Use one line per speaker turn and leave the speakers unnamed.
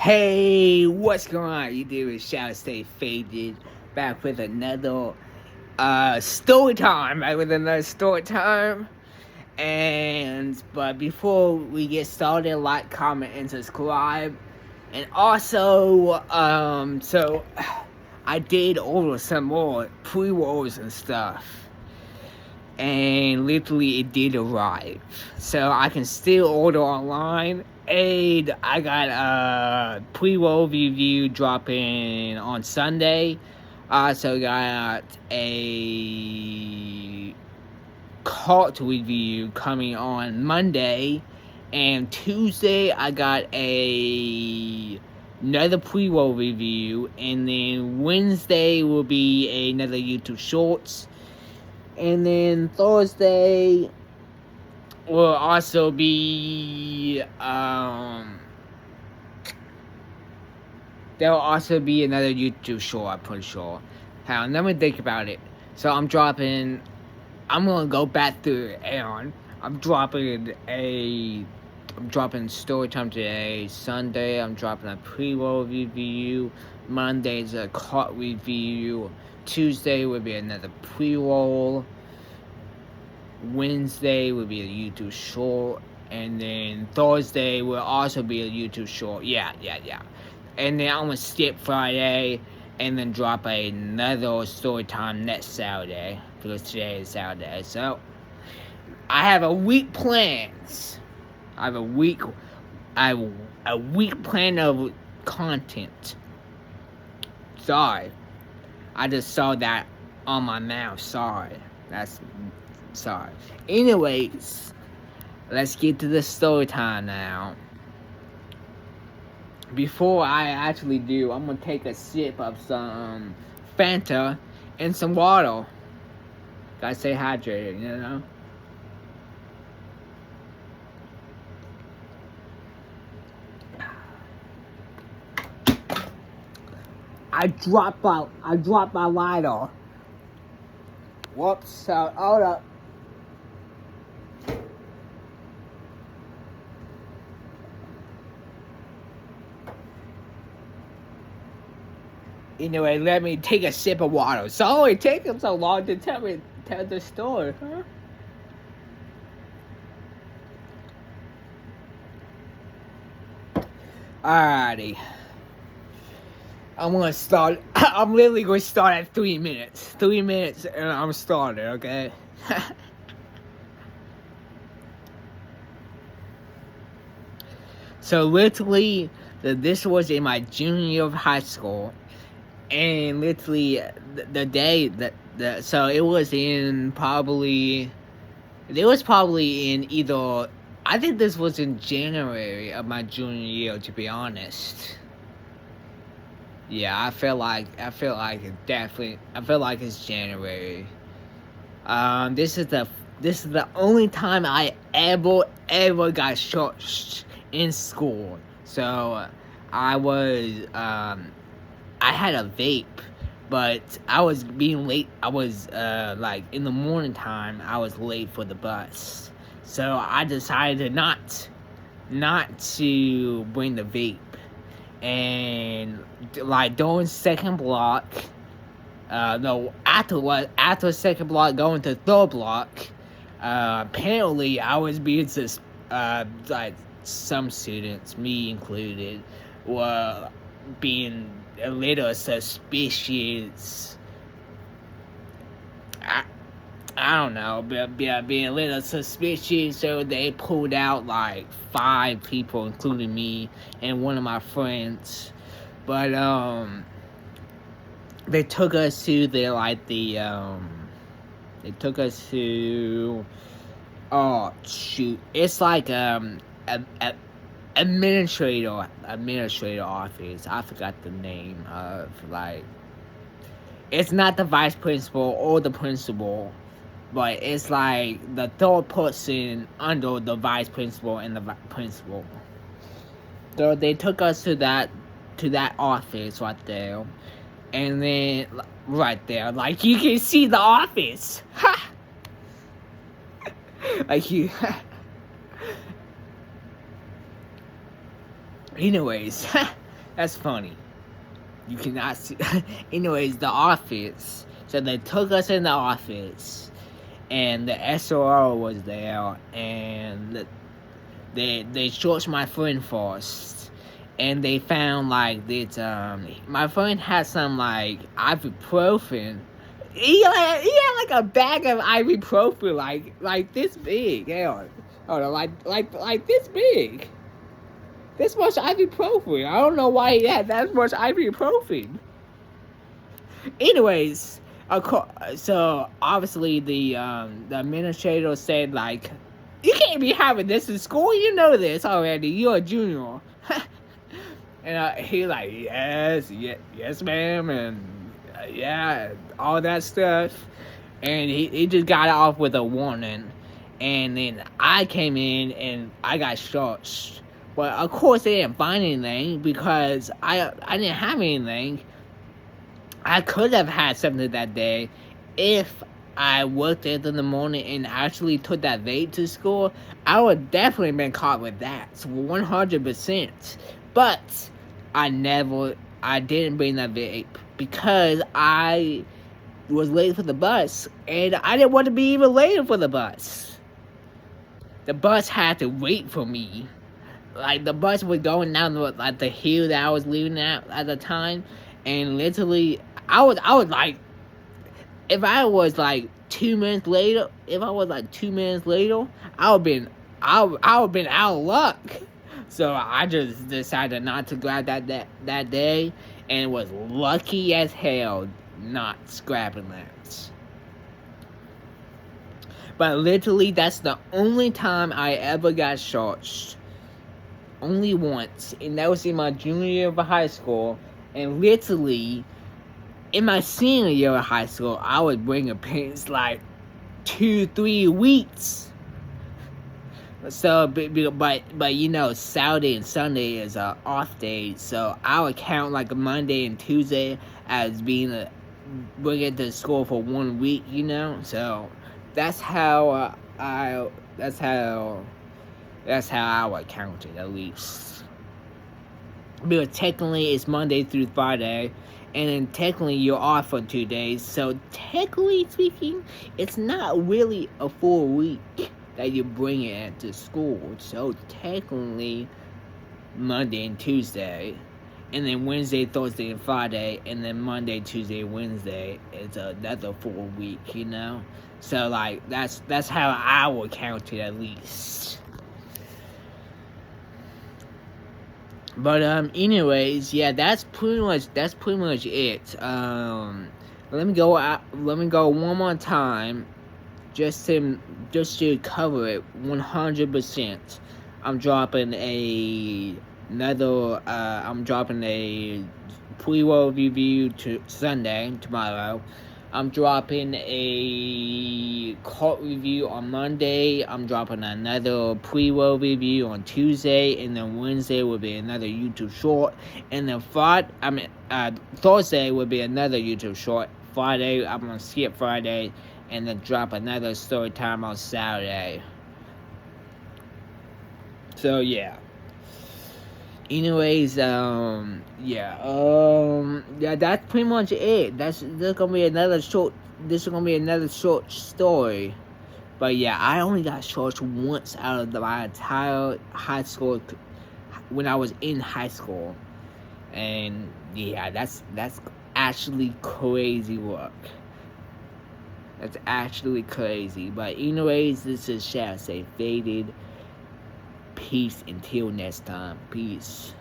Hey, what's going on? You do is Shall Stay Faded, back with another story time. Back with another story time. But before we get started, like, comment, and subscribe. And also, so I did order some more pre-rolls and stuff. And literally it did arrive. So I can still order online. And I got a pre-roll review dropping on Sunday. I also got a cart review coming on Monday. And Tuesday I got another pre-roll review. And then Wednesday will be another YouTube Shorts. And then Thursday will also be there will also be another YouTube show, I'm pretty sure. Hang on, let me think about it. So I'm gonna go back through and I'm dropping story time today. Sunday I'm dropping a pre-roll review. Monday's a cart review. Tuesday will be another pre-roll. Wednesday will be a YouTube short. And then Thursday will also be a YouTube short. Yeah. And then I'm gonna skip Friday and then drop another story time next Saturday, because today is Saturday. So I have a week plans. I have a week plan of content. Sorry. I just saw that on my mouth. Sorry. Anyways, let's get to the story time now. Before I actually do, I'm gonna take a sip of some Fanta and some water. Gotta stay hydrated, you know? I dropped my lighter. Whoops, hold up. Anyway, let me take a sip of water. Sorry it takes them so long to tell the story, huh? Alrighty. I'm literally gonna start at 3 minutes. 3 minutes and I'm started, okay? So literally, this was in my junior year of high school. And literally, the day so it was probably in either, I think this was in January of my junior year, to be honest. Yeah, I feel like it's January. This is the only time I ever got shorted in school. So I had a vape, but I was being late. I was like in the morning time. I was late for the bus, so I decided not to bring the vape. And like during second block, after second block going to third block, apparently I was being like some students, me included, were being a little suspicious. I don't know, being a little suspicious, so they pulled out like 5 people, including me and one of my friends. But they took us to they took us to, oh shoot, it's like administrator office. I forgot the name of, like, it's not the vice principal or the principal, but it's like the third person under the vice principal and the principal. So they took us to that office right there, and then right there, like, you can see the office. Ha! Like, you. Anyways, That's funny. You cannot see. Anyways, the office. So they took us in the office, and the SRO was there, and they searched my friend first, and they found like this. My friend had some like ibuprofen. He had like a bag of ibuprofen, like this big. Yeah, like this big. This much ibuprofen. I don't know why he had that much ibuprofen. Anyways, so obviously the administrator said like, you can't be having this in school. You know this already. You're a junior. And he like, yes, ma'am, and yeah, all that stuff. And he just got off with a warning. And then I came in and I got charged. But of course they didn't find anything because I didn't have anything. I could have had something that day if I worked in the morning and actually took that vape to school. I would definitely been caught with that, so 100%. But I didn't bring that vape because I was late for the bus, and I didn't want to be even later for the bus. The bus had to wait for me. Like, the bus was going down the hill that I was leaving at the time, and literally, I was like, if I was like 2 minutes later, I would have been out of luck. So I just decided not to grab that day, and was lucky as hell not scrapping that. But literally, that's the only time I ever got charged. Only once, and that was in my junior year of high school. And literally, in my senior year of high school, I was bringing parents like 2-3 weeks. So, but you know, Saturday and Sunday is off days, so I would count like a Monday and Tuesday as being bringing to school for 1 week, you know. So that's how I would count it, at least. Because technically it's Monday through Friday, and then technically you're off for 2 days. So technically speaking, it's not really a full week that you bring it to school. So technically Monday and Tuesday, and then Wednesday, Thursday, and Friday, and then Monday, Tuesday, Wednesday, that's a full week, you know. So like that's how I would count it, at least. But anyways, yeah, that's pretty much it. Let me go one more time, just to cover it 100%. I'm dropping a pre-roll review to Sunday, tomorrow. I'm dropping a cult review on Monday. I'm dropping another pre-roll review on Tuesday, and then Wednesday will be another YouTube short, and then Thursday will be another YouTube short. Friday, I'm gonna skip Friday, and then drop another story time on Saturday. So yeah. Anyways, yeah, that's pretty much it. This is gonna be another short story. But yeah, I only got charged once out of my entire high school when I was in high school, and yeah, that's actually crazy work. That's actually crazy. But anyways, this is Shall Say Faded. Peace until next time. Peace.